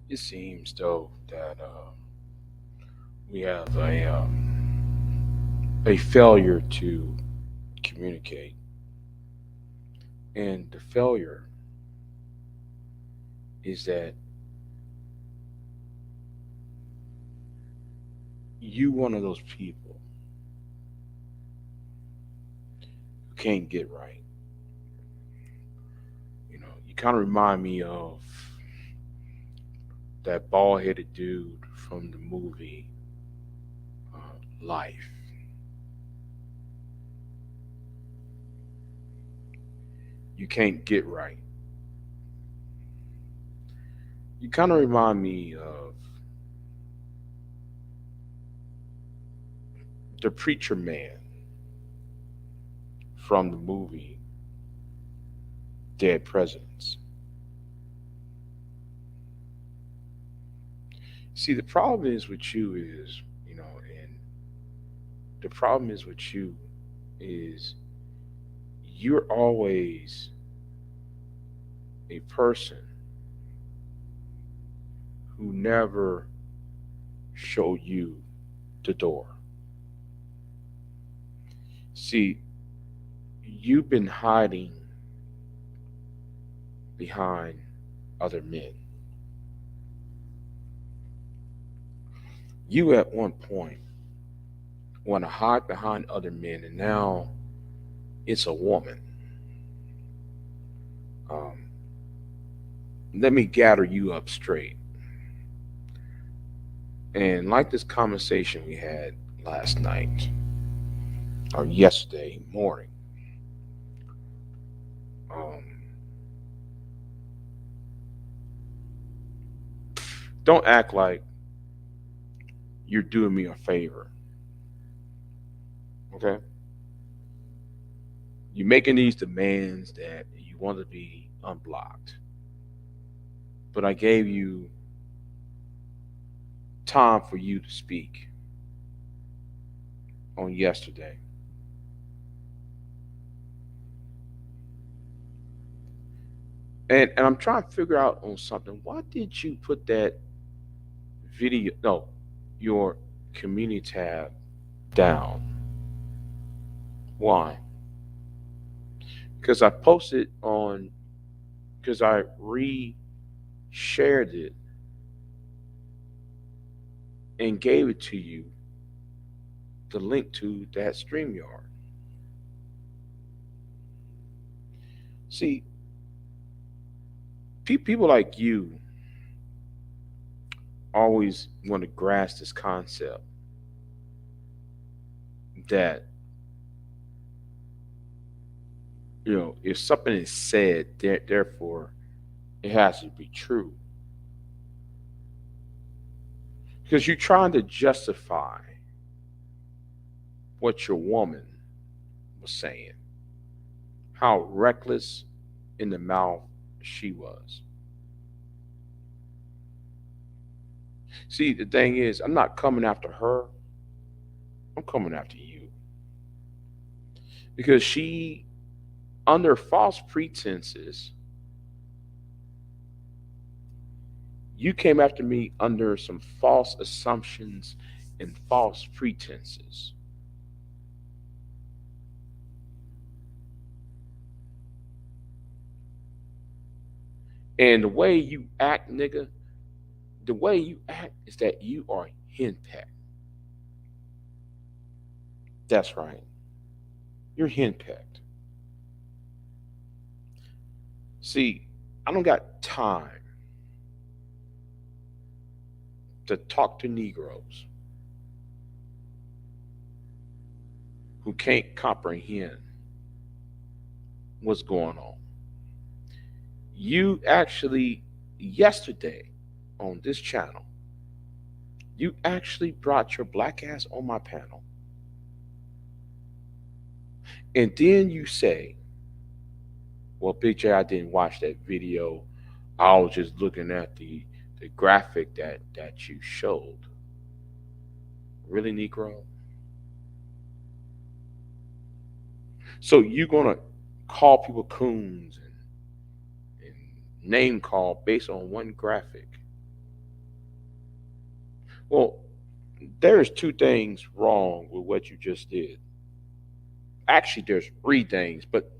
It seems though that we have a failure to communicate, and the failure is that you one of those people who can't get right. You kind of remind me of that bald-headed dude from the movie Life. You can't get right. You kind of remind me of the preacher man from the movie Dead Presidents. See, the problem is with you is, and the problem is with you is you're always a person who never show you the door. See, you've been hiding behind other men. You at one point want to hide behind other men, and now it's a woman. Um, Let me gather you up straight. And like this conversation we had last night or yesterday morning, um, don't act like you're doing me a favor. Okay? You're making these demands that you want to be unblocked. But I gave you time for you to speak on yesterday. And I'm trying to figure out on something. Why did you put that video, no, your community tab down? Why? Because I posted on, because I shared it and gave it to you, the link to that StreamYard. See, people like you always want to grasp this concept that, if something is said, therefore it has to be true. Because you're trying to justify what your woman was saying, how reckless in the mouth she was. See, the thing is, I'm not coming after her, I'm coming after you. Because she, under false pretenses, you came after me under some false assumptions and false pretenses. And the way you act, nigga, the way you act is that you are henpecked. That's right. You're henpecked. See, I don't got time to talk to Negroes who can't comprehend what's going on. You actually, yesterday on this channel, you actually brought your black ass on my panel. And then you say, well, Big J, I didn't watch that video. I was just looking at the graphic that you showed. Really, Negro? So you're gonna call people coons and name call based on one graphic. Well, there's two things wrong with what you just did. Actually, there's three things, but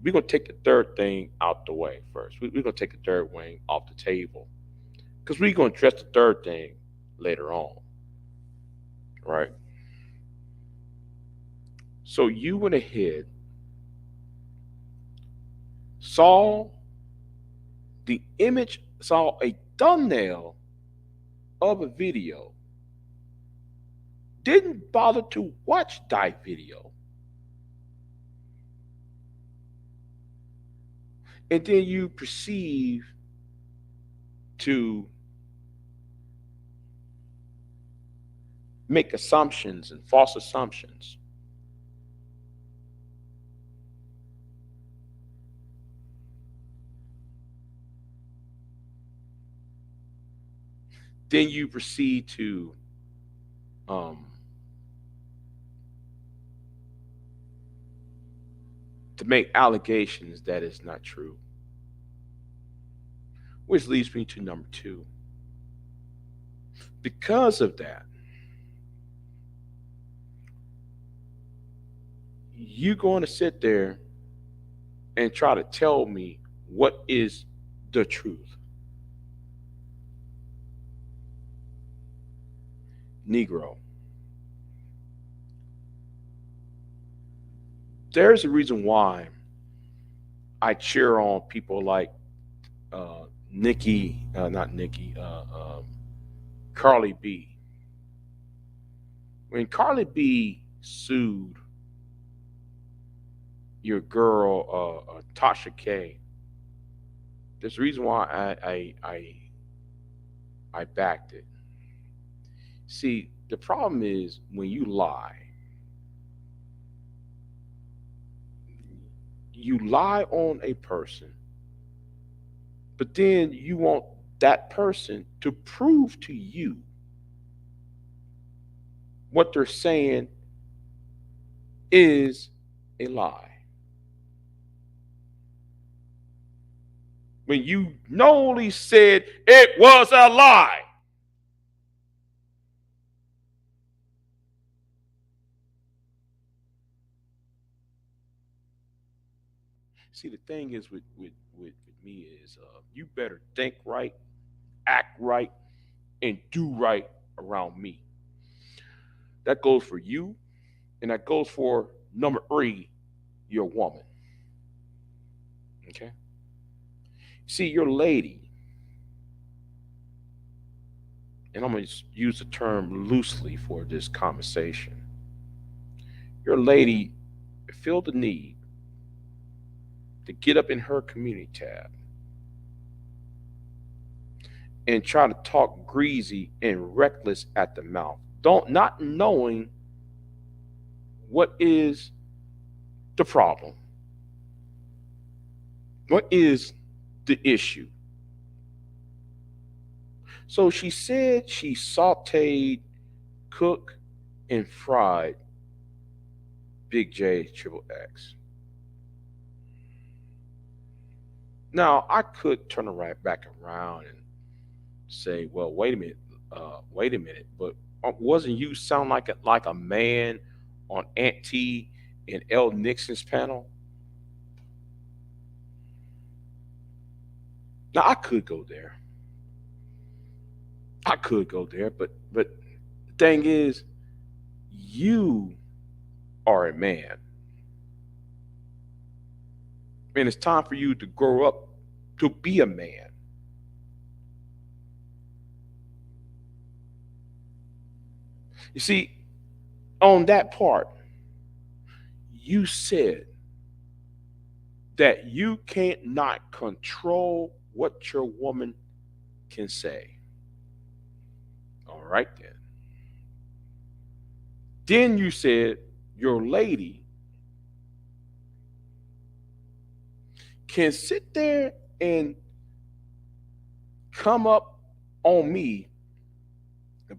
we're gonna take the third thing out the way first. We're gonna take the third wing off the table because we're gonna address the third thing later on, right? So you went ahead, saw the image, saw a thumbnail of a video, didn't bother to watch that video, and then you perceive to make assumptions and false assumptions. Then you proceed um, to make allegations that is not true, which leads me to number two. Because of that, you're going to sit there and try to tell me what is the truth. Negro, there's a reason why I cheer on people like not Nikki, Carly B. When Carly B sued your girl, Tasha K, there's a reason why I backed it. See, the problem is when you lie on a person, but then you want that person to prove to you what they're saying is a lie. When you knowingly said it was a lie. See, the thing is with me is you better think right, act right, and do right around me. That goes for you, and that goes for number three, your woman. Okay? See, your lady, and I'm going to use the term loosely for this conversation. Your lady feel the need to get up in her community tab and try to talk greasy and reckless at the mouth, don't not knowing what is the problem, what is the issue. So she said she sauteed, cooked, and fried Big J Triple X. Now I could turn right back around and say, well, wait a minute, but wasn't you sound like a man on Aunt T and L Nixon's panel? Now I could go there. I could go there, but the thing is, you are a man, and it's time for you to grow up to be a man. You see, on that part, you said that you can't not control what your woman can say. All right then. Then you said your lady can sit there and come up on me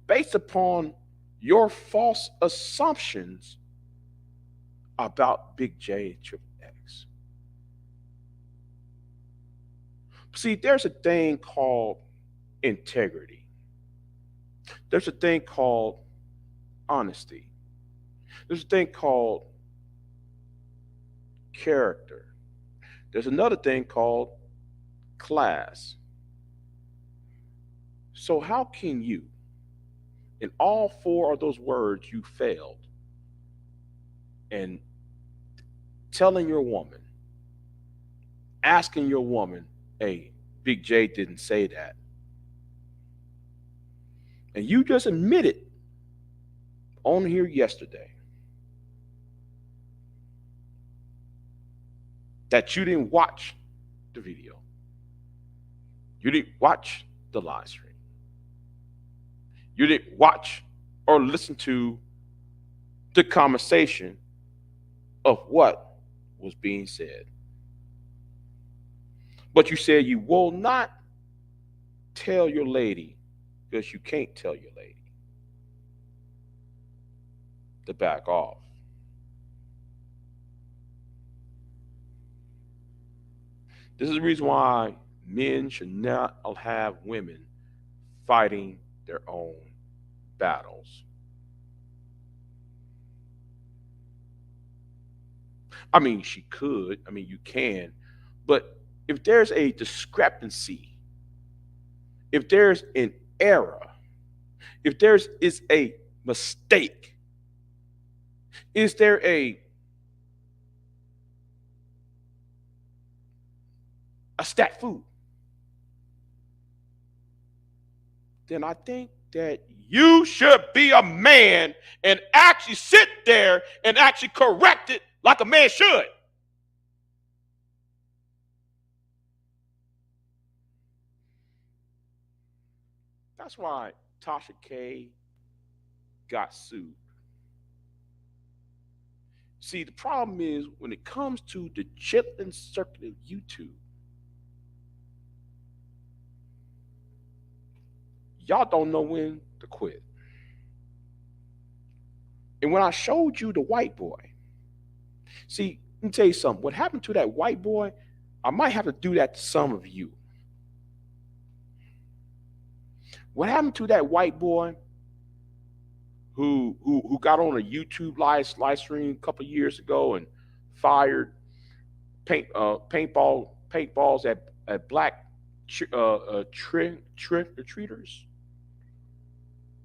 based upon your false assumptions about Big J Triple X. See, there's a thing called integrity. There's a thing called honesty. There's a thing called character. There's another thing called class. So, how can you, in all four of those words, you failed in telling your woman, asking your woman, hey, Big J didn't say that. And you just admitted on here yesterday that you didn't watch the video. You didn't watch the live stream. You didn't watch or listen to the conversation of what was being said. But you said you will not tell your lady because you can't tell your lady to back off. This is the reason why men should not have women fighting their own battles. I mean, she could, I mean, you can, but if there's a discrepancy, if there's an error, if there's is a mistake, is there a stat food, then I think that you should be a man and actually sit there and actually correct it like a man should. That's why Tasha K got sued. See, the problem is when it comes to the chitlin circuit of YouTube, y'all don't know when to quit. And when I showed you the white boy, see, let me tell you something. What happened to that white boy, I might have to do that to some of you. What happened to that white boy who got on a YouTube live stream a couple of years ago and fired paintballs at black trick or treaters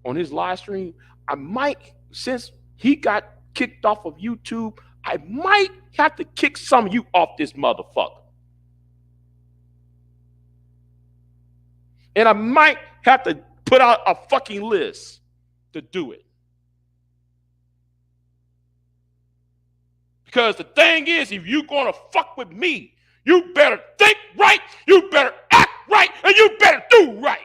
on his live stream? I might, since he got kicked off of YouTube, I might have to kick some of you off this motherfucker. And I might have to put out a fucking list to do it. Because the thing is, if you're going to fuck with me, you better think right, you better act right, and you better do right.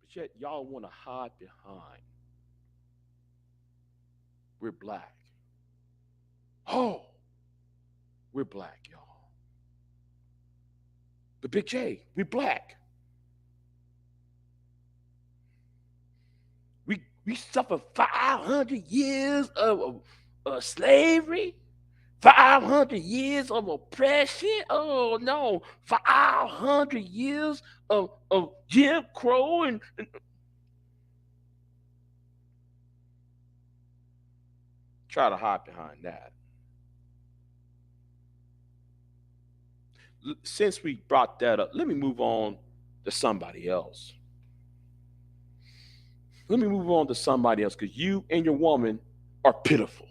But yet, y'all want to hide behind, we're black. Oh, we're black, y'all. But Big J, we're black. We suffered 500 years of slavery, 500 years of oppression. Oh no, 500 years of Jim Crow and try to hide behind that. Since we brought that up, let me move on to somebody else. Let me move on to somebody else because you and your woman are pitiful.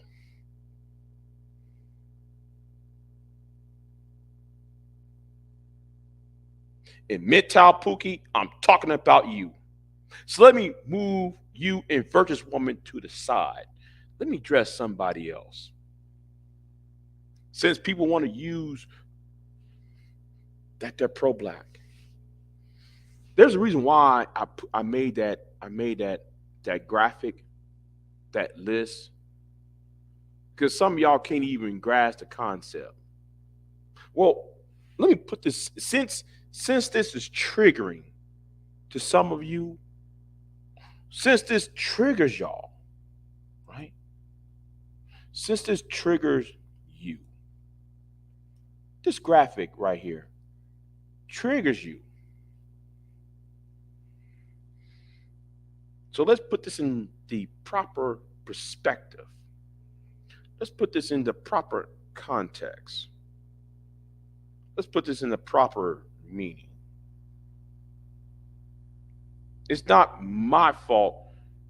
In Midtown Pookie, I'm talking about you. So let me move you and Virtuous Woman to the side. Let me address somebody else. Since people want to use that they're pro-black, there's a reason why I made that graphic, that list, because some of y'all can't even grasp the concept. Well, let me put this, since this is triggering to some of you, since this triggers y'all, right? Since this triggers you, This graphic right here triggers you. So let's put this in the proper perspective. Let's put this in the proper context. Let's put this in the proper meaning. It's not my fault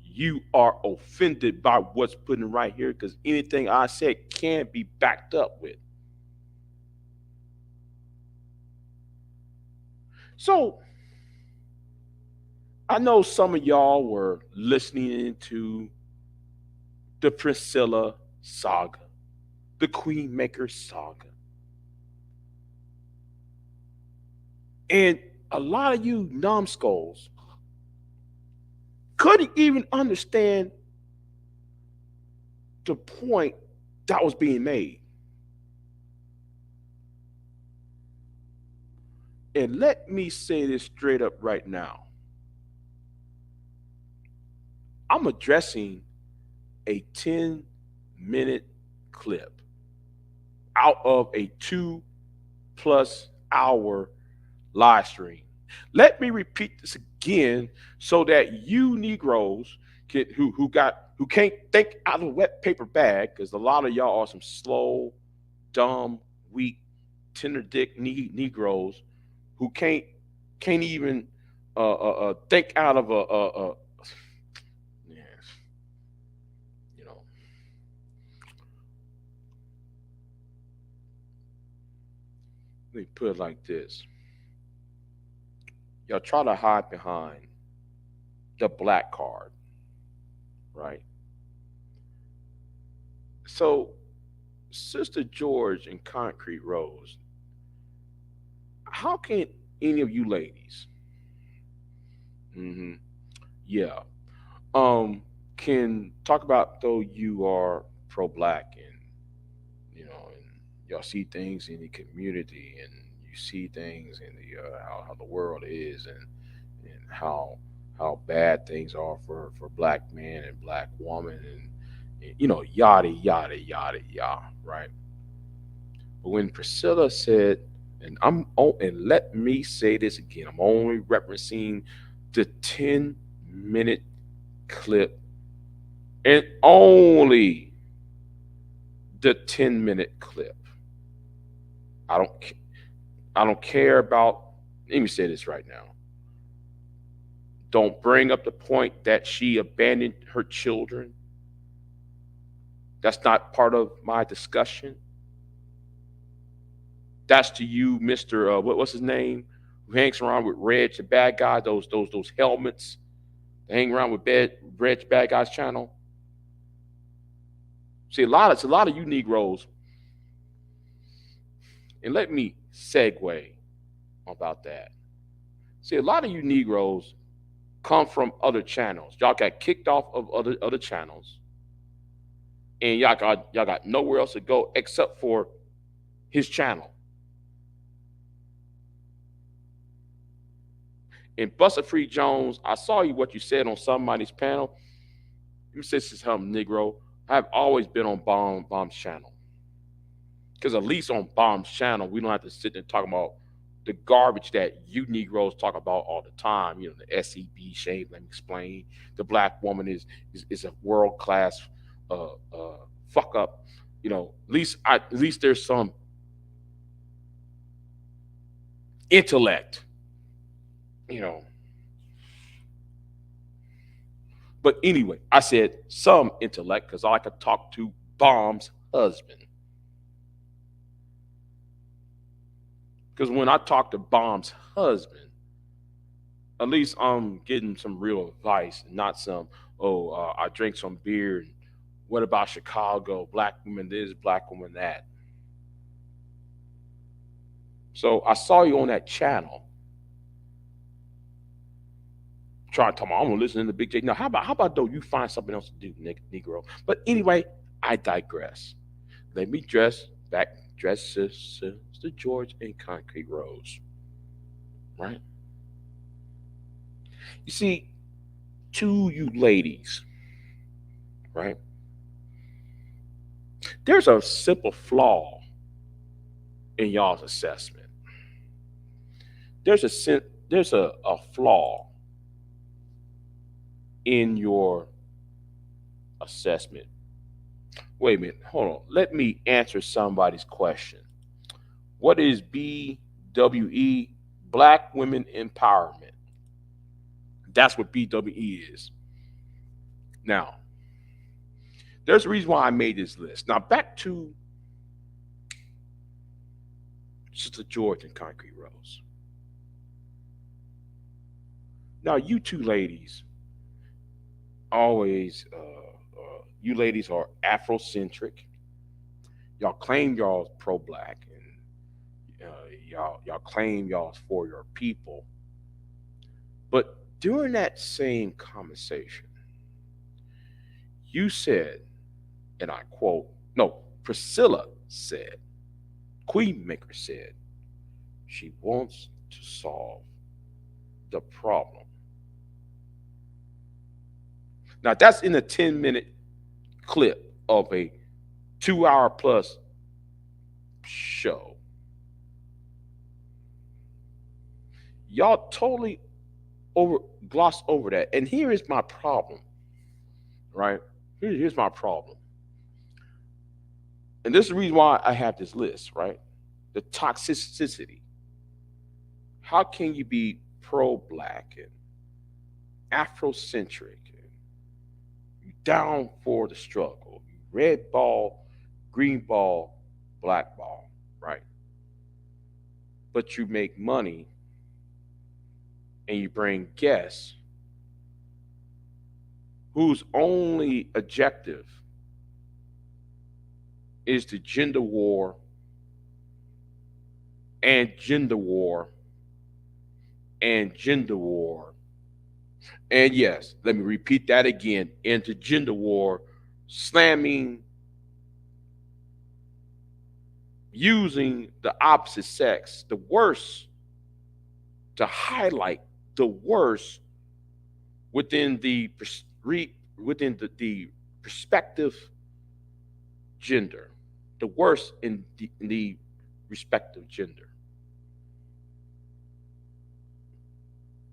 you are offended by what's put in right here because anything I said can be backed up with. So I know some of y'all were listening to the Priscilla saga, the Queenmaker saga. And a lot of you numbskulls couldn't even understand the point that was being made. And let me say this straight up right now. I'm addressing a 10-minute clip out of a 2+ hour live stream. Let me repeat this again so that you Negroes who can't think out of a wet paper bag, because a lot of y'all are some slow, dumb, weak, tender dick Negroes who can't even think out of a yes, you know. Let me put it like this: y'all try to hide behind the black card, right? So, Sister George and Concrete Rose, how can any of you ladies, hmm yeah, um, can talk about though you are pro-black and and y'all see things in the community and you see things in the how the world is and how bad things are for black man and black woman and yada yada yada yada, right? But when Priscilla said, and let me say this again, I'm only referencing the 10-minute clip and only the 10-minute clip. I don't I don't care about, let me say this right now. Don't bring up the point that she abandoned her children. That's not part of my discussion. That's to you, Mister. What's his name? Who hangs around with Reg, the bad guy? Those helmets. They hang around with Reg, bad guys channel. See, it's a lot of you Negroes, and let me segue about that. See, a lot of you Negroes come from other channels. Y'all got kicked off of other channels, and y'all got nowhere else to go except for his channel. And Buster Free Jones, I saw you what you said on somebody's panel. You said this is him, Negro. I've always been on Bomb's channel. Because at least on Bomb's channel, we don't have to sit there and talk about the garbage that you Negroes talk about all the time. The SEB shame. Let me explain. The black woman is a world class fuck up. At least there's some intellect. You know. But anyway, I said some intellect because I could talk to Bomb's husband. Because when I talk to Bomb's husband, at least I'm getting some real advice, not some, I drink some beer. And what about Chicago? Black woman this, black woman that. So I saw you on that channel trying to talk about, I'm going to listen to Big J. Now, how about though you find something else to do, Negro? But anyway, I digress. Let me dress Sister George and Concrete Rose. Right? You see, to you ladies, right? There's a simple flaw in y'all's assessment. There's a flaw in your assessment. Wait a minute, hold on. Let me answer somebody's question. What is BWE? Black Women Empowerment. That's what BWE is. Now, there's a reason why I made this list. Now, back to Sister George and Concrete Rose. Now, you two ladies always, you ladies are Afrocentric. Y'all claim y'all pro-black, and y'all claim y'all for your people. But during that same conversation, you said, and I quote, no, Priscilla said, Queen Maker said, she wants to solve the problem. Now, that's in a 10-minute clip of a 2 hour plus show. Y'all totally glossed over that. And here is my problem, right? Here's my problem. And this is the reason why I have this list, right? The toxicity. How can you be pro-black and Afrocentric and you down for the struggle? Red ball, green ball, black ball, right? But you make money and you bring guests whose only objective is the gender war and gender war and gender war. And yes, let me repeat that again, into gender war, slamming, using the opposite sex, the worst, to highlight the worst within the respective gender, the worst in the respective gender.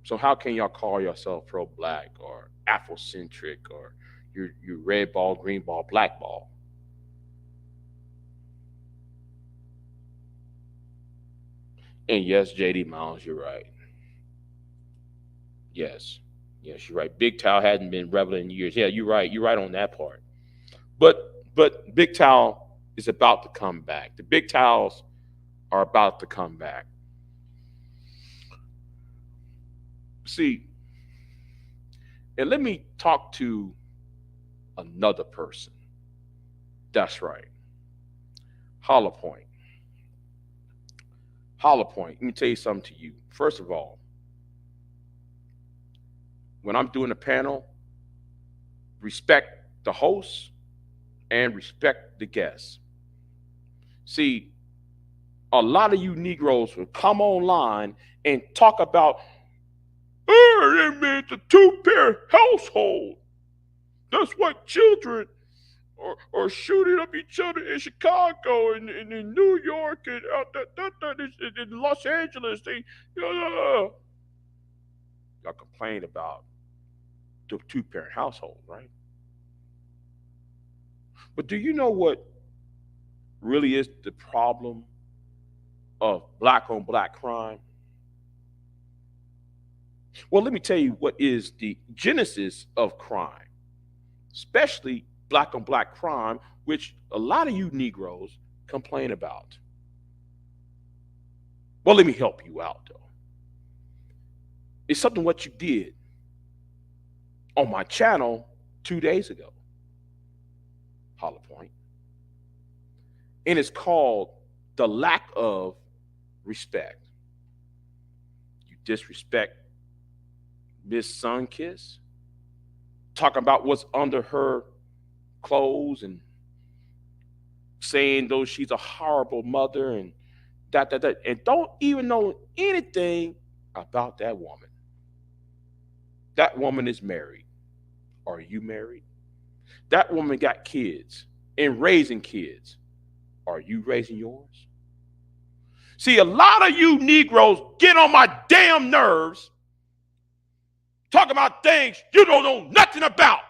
So how can y'all call yourself pro-black or Afrocentric or you red ball, green ball, black ball? And yes, JD Miles, you're right. Yes. Yes, you're right. Big Towel hadn't been relevant in years. Yeah, you're right. You're right on that part. But Big Towel is about to come back. The Big Towels are about to come back. See, and let me talk to another person. That's right. Hollow Point. Hollow Point. Let me tell you something to you. First of all, when I'm doing a panel, respect the host and respect the guests. See, a lot of you Negroes will come online and talk about, oh, they made the two-parent household. That's what children are shooting up each other in Chicago and in New York and in Los Angeles. Y'all complain about the two-parent household, right? But do you know what really is the problem of black on black crime? Well, let me tell you what is the genesis of crime, especially black on black crime, which a lot of you Negroes complain about. Well, let me help you out though. It's something what you did on my channel 2 days ago, Hollow Point. And it's called the lack of respect. You disrespect Miss Sunkiss, talking about what's under her clothes and saying though she's a horrible mother and that, and don't even know anything about that woman. That woman is married. Are you married? That woman got kids and raising kids. Are you raising yours? See, a lot of you Negroes get on my damn nerves talking about things you don't know nothing about.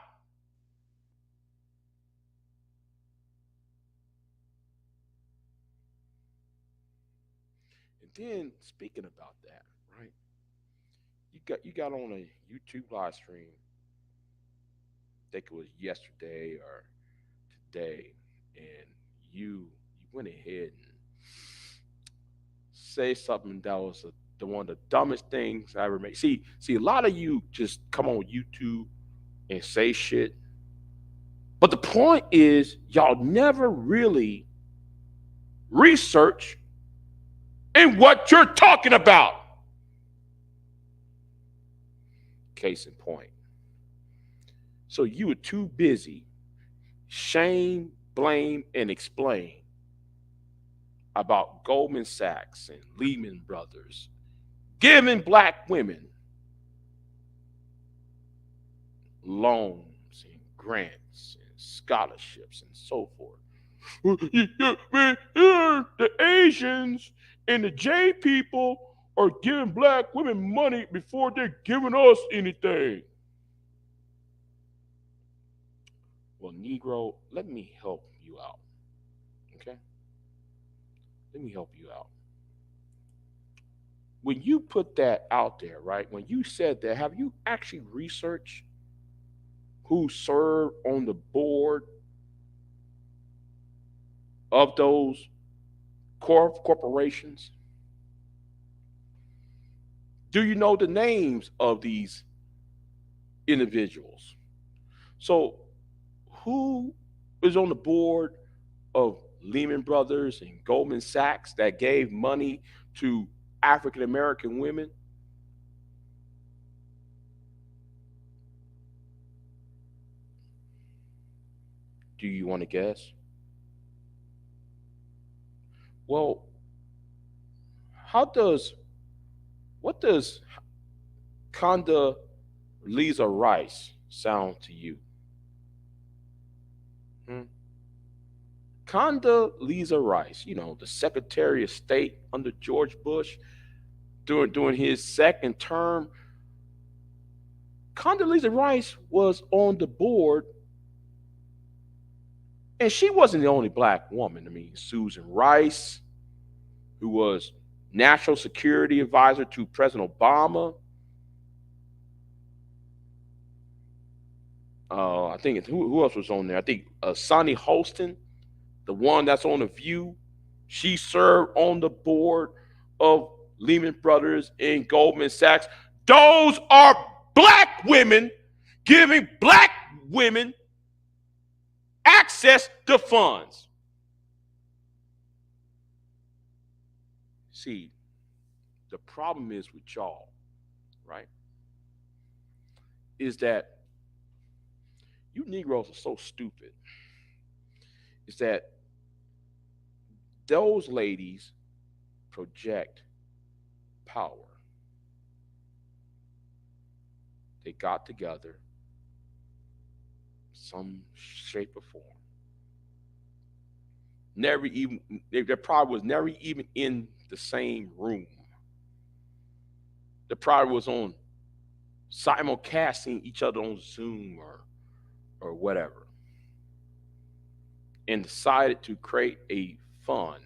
And then speaking about that, right? You got on a YouTube live stream, I think it was yesterday or today, and you went ahead and say something that was the one of the dumbest things I ever made. See, a lot of you just come on YouTube and say shit, but the point is y'all never really research in what you're talking about. Case in point. So you were too busy shame, blame, and explain about Goldman Sachs and Lehman Brothers giving black women loans and grants and scholarships and so forth. The Asians and the J people are giving black women money before they're giving us anything. Well, Negro, let me help you out. Okay? Let me help you out. When you put that out there, right? When you said that, have you actually researched who served on the board of those corporations? Do you know the names of these individuals? So, who is on the board of Lehman Brothers and Goldman Sachs that gave money to African American women? Do you want to guess? Well, how does what does Conda Lisa Rice sound to you? Hmm? Condoleezza Rice, the Secretary of State under George Bush during his second term. Condoleezza Rice was on the board, and she wasn't the only black woman. I mean, Susan Rice, who was National Security Advisor to President Obama. I think who else was on there? I think Sonny Holston, the one that's on the View. She served on the board of Lehman Brothers and Goldman Sachs. Those are black women giving black women access to funds. See, the problem is with y'all, right? Is that you Negroes are so stupid. Is that those ladies project power. They got together, some shape or form. Never even their probably was never even in the same room. The probably was on simulcasting each other on Zoom or whatever, and decided to create a fund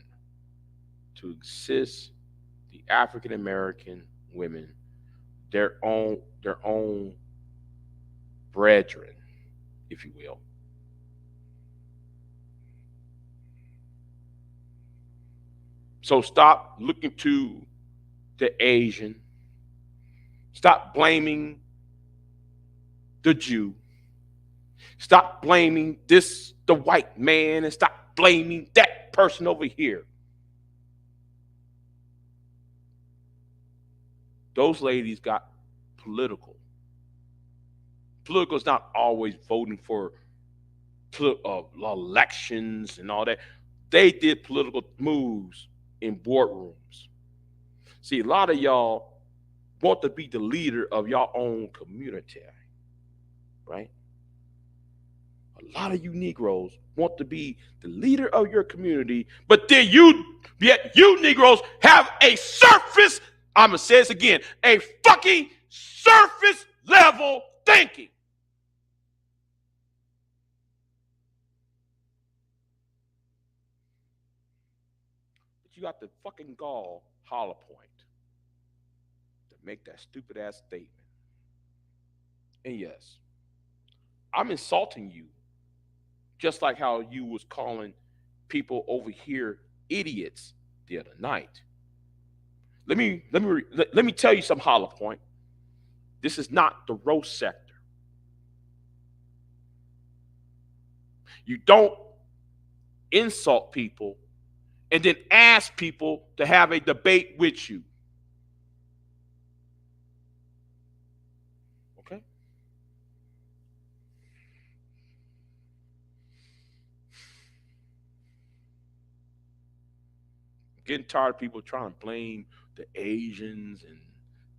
to assist the African American women, their own brethren, if you will. So stop looking to the Asian. Stop blaming the Jew. Stop blaming the white man, and stop blaming that person over here. Those ladies got political. Political is not always voting for elections and all that. They did political moves in boardrooms. See, a lot of y'all want to be the leader of your own community, right? A A lot of you Negroes want to be the leader of your community, but then yet you Negroes have a surface, I'm going to say this again, a fucking surface level thinking. But you got the fucking gall, Hollow Point, to make that stupid ass statement. And yes, I'm insulting you, just like how you was calling people over here idiots the other night. Let me tell you some Hollow Point. This is not the roast sector. You don't insult people and then ask people to have a debate with you. Okay? Getting tired of people trying to blame the Asians and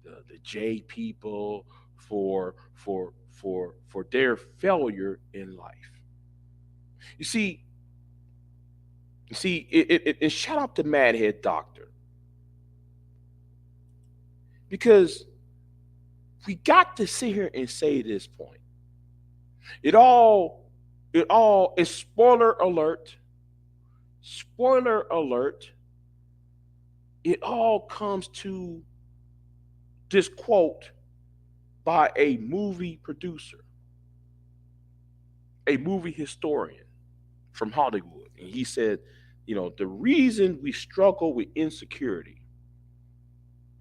the J people for their failure in life. You see, and shout out to Madhead Doctor, because we got to sit here and say this point. It all is spoiler alert. Spoiler alert. It all comes to this quote by a movie producer, a movie historian from Hollywood. And he said, the reason we struggle with insecurity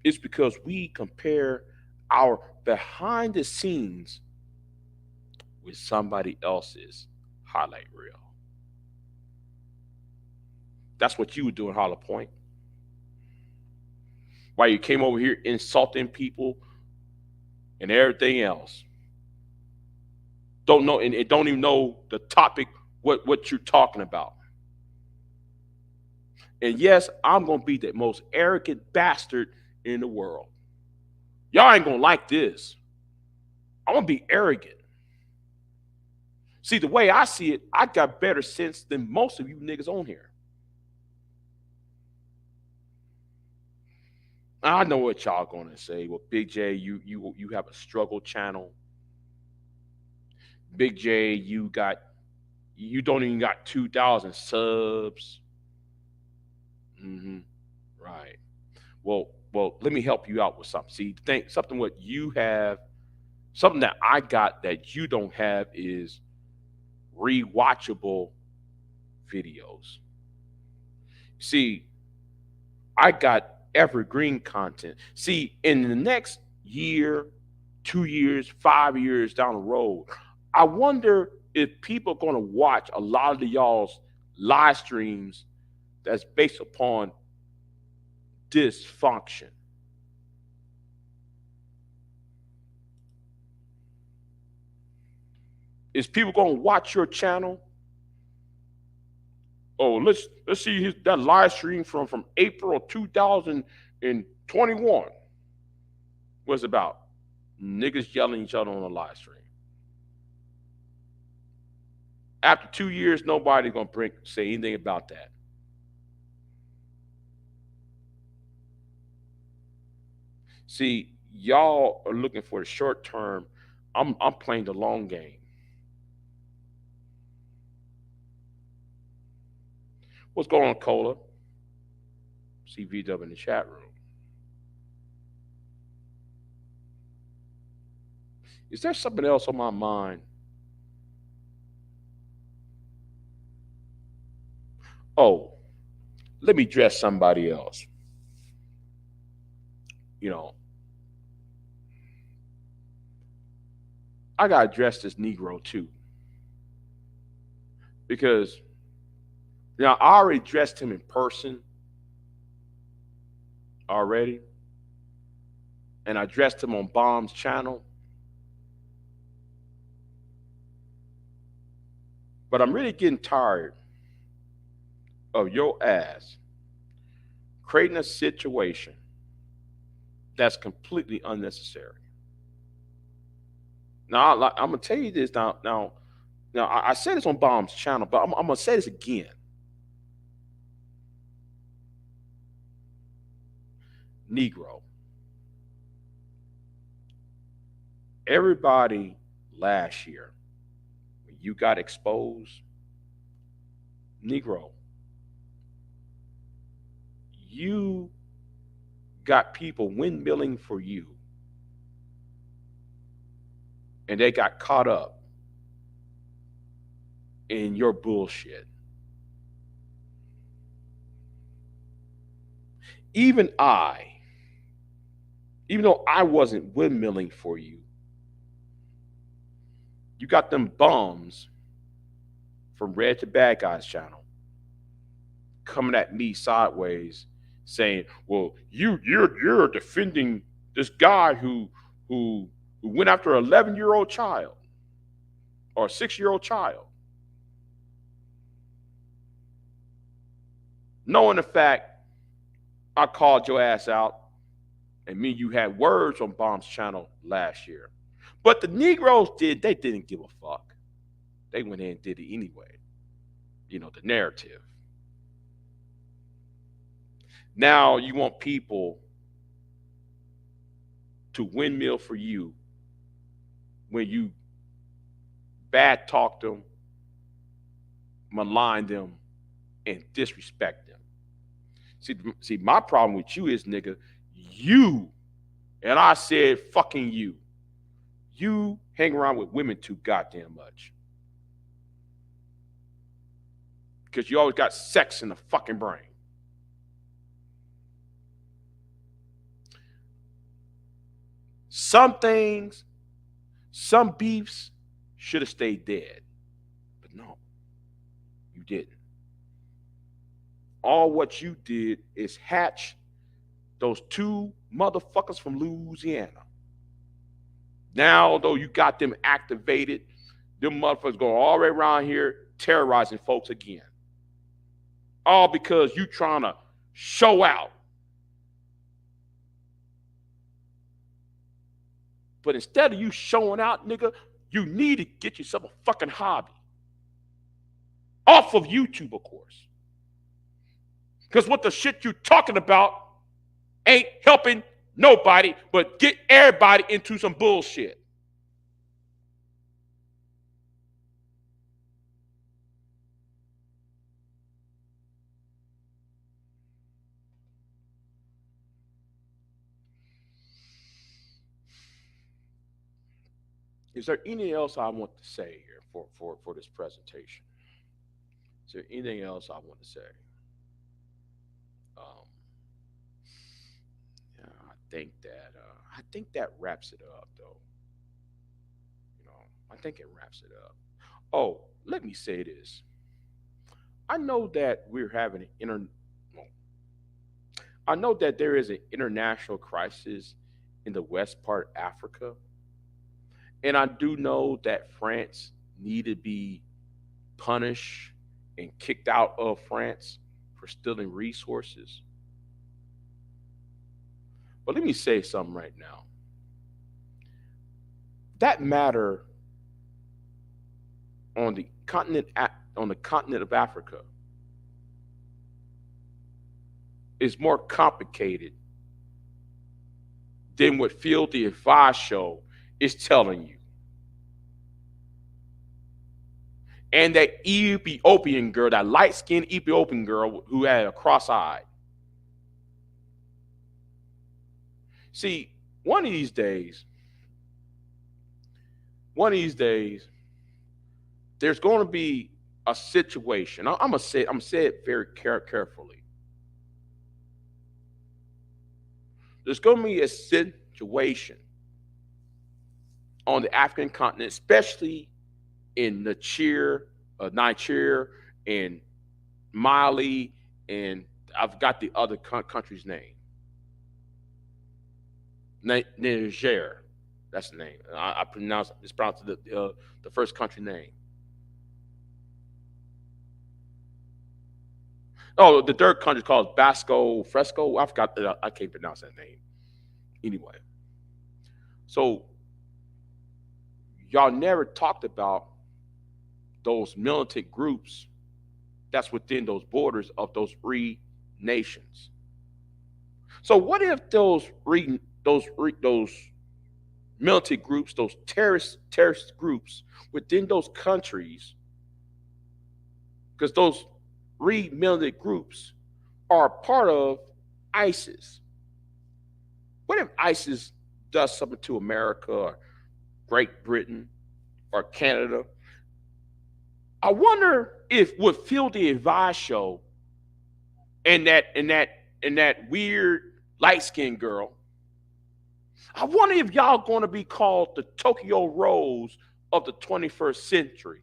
is because we compare our behind the scenes with somebody else's highlight reel. That's what you were doing, Hollow Point. Why you came over here insulting people and everything else. Don't know, and don't even know the topic, what you're talking about. And yes, I'm gonna be the most arrogant bastard in the world. Y'all ain't gonna like this. I'm gonna be arrogant. See, the way I see it, I got better sense than most of you niggas on here. I know what y'all gonna say. Well, Big J, you have a struggle channel. Big J, you don't even got 2,000 subs. Mm-hmm. Right. Well, let me help you out with something. See, think something what you have, something that I got that you don't have is rewatchable videos. See, I got evergreen content. See, in the next year, 2 years, 5 years down the road, I wonder if people are going to watch a lot of y'all's live streams that's based upon dysfunction. Is people going to watch your channel? Oh, let's see that live stream from April of 2021. What's it about? Niggas yelling at each other on a live stream. After 2 years, nobody's gonna say anything about that. See, y'all are looking for the short term. I'm playing the long game. What's going on, Cola? CVW in the chat room. Is there something else on my mind? Oh, let me dress somebody else. You know, I gotta dress this Negro too. Because I already dressed him in person already. And I dressed him on Bomb's channel. But I'm really getting tired of your ass creating a situation that's completely unnecessary. Now, I'm gonna tell you this now. Now, I said this on Bomb's channel, but I'm going to say this again. Negro. Everybody last year, when you got exposed, Negro, you got people windmilling for you, and they got caught up in your bullshit. Even though I wasn't windmilling for you, you got them bums from Red to Bad Guys channel coming at me sideways saying, well, you're defending this guy who went after an 11-year-old child or a 6-year-old child. Knowing the fact I called your ass out and me and you had words on Bomb's channel last year. But the Negroes they didn't give a fuck. They went in and did it anyway. You know, the narrative. Now you want people to windmill for you when you bad talk them, malign them, and disrespect them. See, my problem with you is, nigga, you, and I said fucking you hang around with women too goddamn much. Because you always got sex in the fucking brain. Some things, some beefs should have stayed dead. But no, you didn't. All what you did is hatch those two motherfuckers from Louisiana. Now, although you got them activated, them motherfuckers go all the way around here terrorizing folks again. All because you trying to show out. But instead of you showing out, nigga, you need to get yourself a fucking hobby. Off of YouTube, of course. Because what the shit you talking about ain't helping nobody but get everybody into some bullshit. Is there anything else I want to say here for this presentation? Is there anything else I want to say? Um, yeah, I think that wraps it up, though. You know, I think it wraps it up. Oh, let me say this. I know that we're having well, I know that there is an international crisis in the west part of Africa, and I do know that France need to be punished and kicked out of France for stealing resources. But let me say something right now. That matter on the continent of Africa is more complicated than what Field the Advice show is telling you. And that Ethiopian girl, that light-skinned Ethiopian girl who had a cross-eye. See, one of these days, there's going to be a situation. I'm gonna say it very carefully. There's going to be a situation on the African continent, especially in Niger, and Mali, and I've got the other country's name. Niger, that's the name. I pronounce the first country name. Oh, the third country is called Basco Fresco. I forgot. I can't pronounce that name. Anyway, so y'all never talked about those militant groups that's within those borders of those free nations. So what if those militant groups, those terrorist groups within those countries, because those free militant groups are part of ISIS. What if ISIS does something to America or Great Britain or Canada? I wonder if with Phil the Advice show and that weird light skinned girl, I wonder if y'all gonna be called the Tokyo Rose of the 21st century.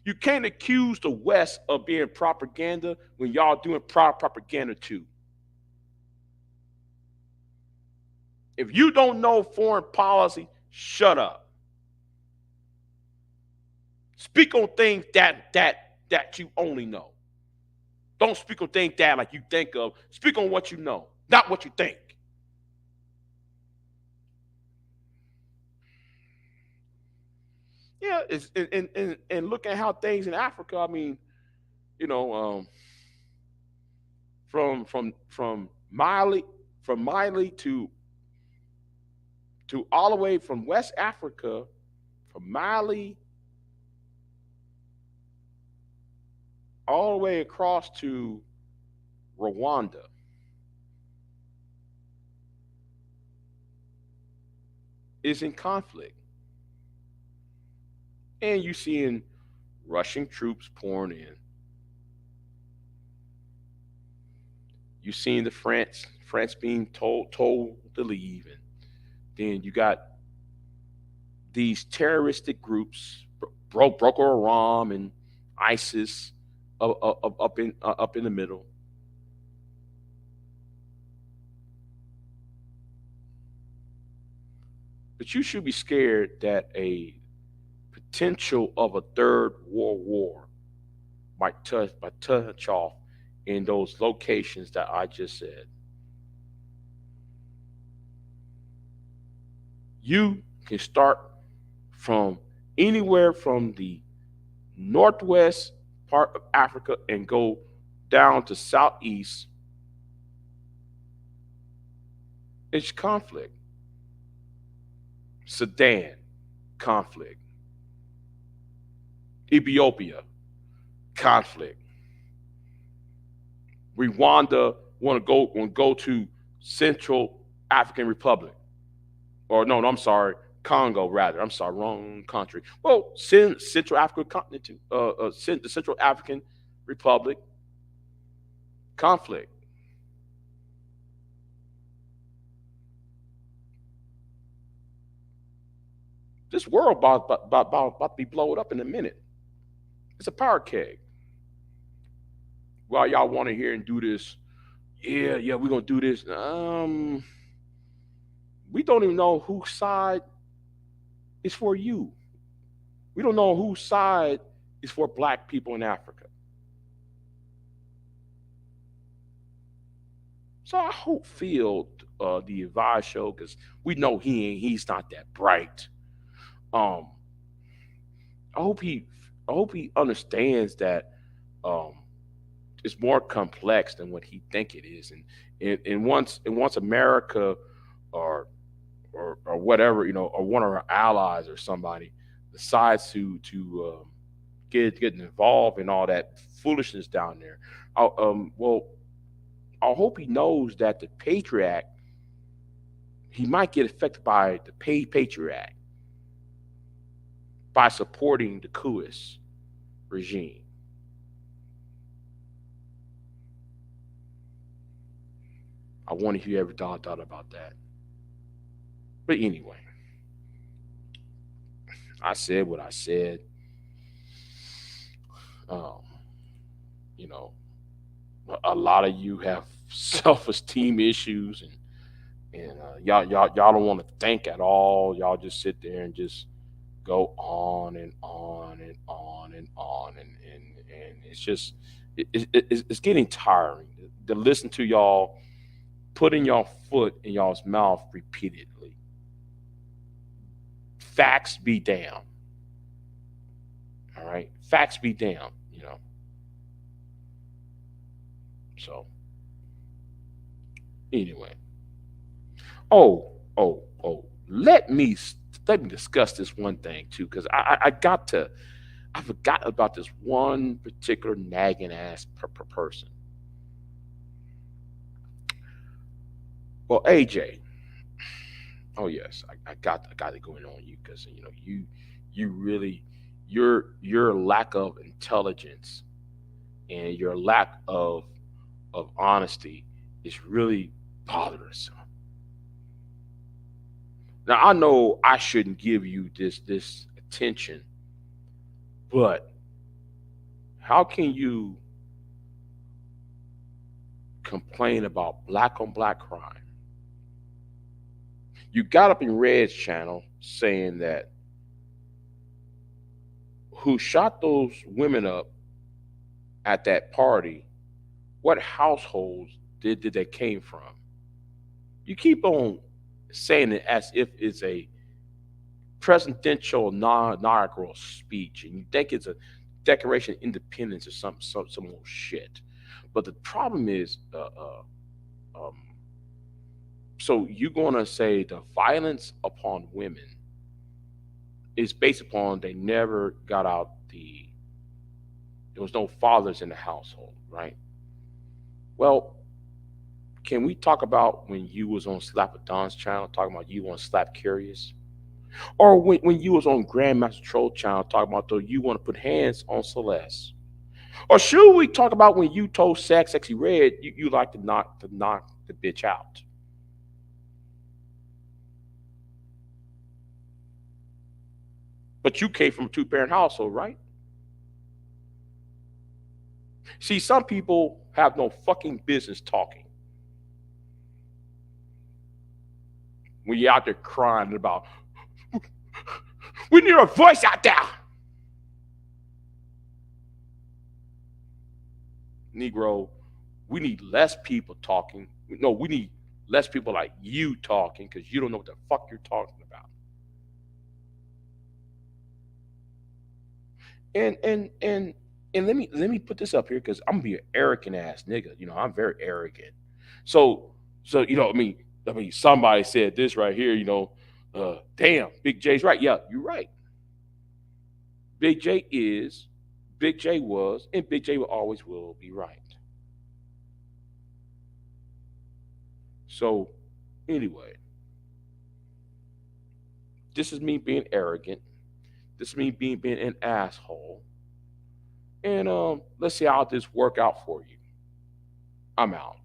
You can't accuse the West of being propaganda when y'all doing propaganda too. If you don't know foreign policy, shut up. Speak on things that you only know. Don't speak on things that like you think of. Speak on what you know, not what you think. Yeah, it's and look at how things in Africa. I mean, you know, from Mali to all the way from West Africa, from Mali all the way across to Rwanda. Is in conflict. And you seeing Russian troops pouring in. You seeing the France being told to leave, and then you got these terroristic groups, Boko Haram and ISIS, up in the middle. But you should be scared that a potential of a third world war might touch off in those locations that I just said. You can start from anywhere from the northwest part of Africa and go down to southeast. It's conflict. Sudan, conflict. Ethiopia, conflict. Rwanda want to go to Central African Republic, or no, I'm sorry, Congo rather. I'm sorry, wrong country. Well, Central African continent, the Central African Republic, conflict. This world about to be blown up in a minute. It's a power keg. While y'all want to hear and do this, yeah, we're gonna do this. We don't even know whose side is for you. We don't know whose side is for black people in Africa. So I hope Phil, the advice show, because we know he's not that bright. Um, I hope he understands that um, it's more complex than what he think it is, and once America or or whatever, or one of our allies or somebody decides to getting involved in all that foolishness down there. Well, I hope he knows that the Patriot Act, he might get affected by the Patriot Act by supporting the Kuis regime. I wonder if you ever thought about that. But anyway, I said what I said. Um, you know, a lot of you have self-esteem issues, and y'all don't want to think at all. Y'all just sit there and just go on and on and on and on, and it's just it's getting tiring to listen to y'all putting your foot in y'all's mouth repeatedly. facts be damned. All right, facts be damned. So anyway, oh, let me discuss this one thing too, because I forgot about this one particular nagging ass person. Well, AJ. Oh yes, I got it going on you, because you really your lack of intelligence and your lack of honesty is really bothersome. Now I know I shouldn't give you this attention, but how can you complain about black on black crime? You got up in Red's channel saying that who shot those women up at that party, what households did they came from? You keep on saying it as if it's a presidential inaugural speech, and you think it's a Declaration of Independence or some old shit. But the problem is, um, so you're gonna say the violence upon women is based upon they never got out there was no fathers in the household, right? Well, can we talk about when you was on Slap of Don's channel talking about you want to slap Curious? Or when you was on Grandmaster Troll channel talking about though you want to put hands on Celeste? Or should we talk about when you told Sexy Red you like to knock the bitch out? But you came from a two-parent household, right? See, some people have no fucking business talking when you're out there crying about we need a voice out there. Negro, we need less people talking. No, we need less people like you talking, because you don't know what the fuck you're talking about. And let me put this up here, because I'm gonna be an arrogant ass nigga. I'm very arrogant. So I mean somebody said this right here. Damn, Big J's right. Yeah, you're right. Big J is, Big J was, and Big J will always will be right. So anyway, this is me being arrogant. This is me being an asshole. And let's see how this work out for you. I'm out.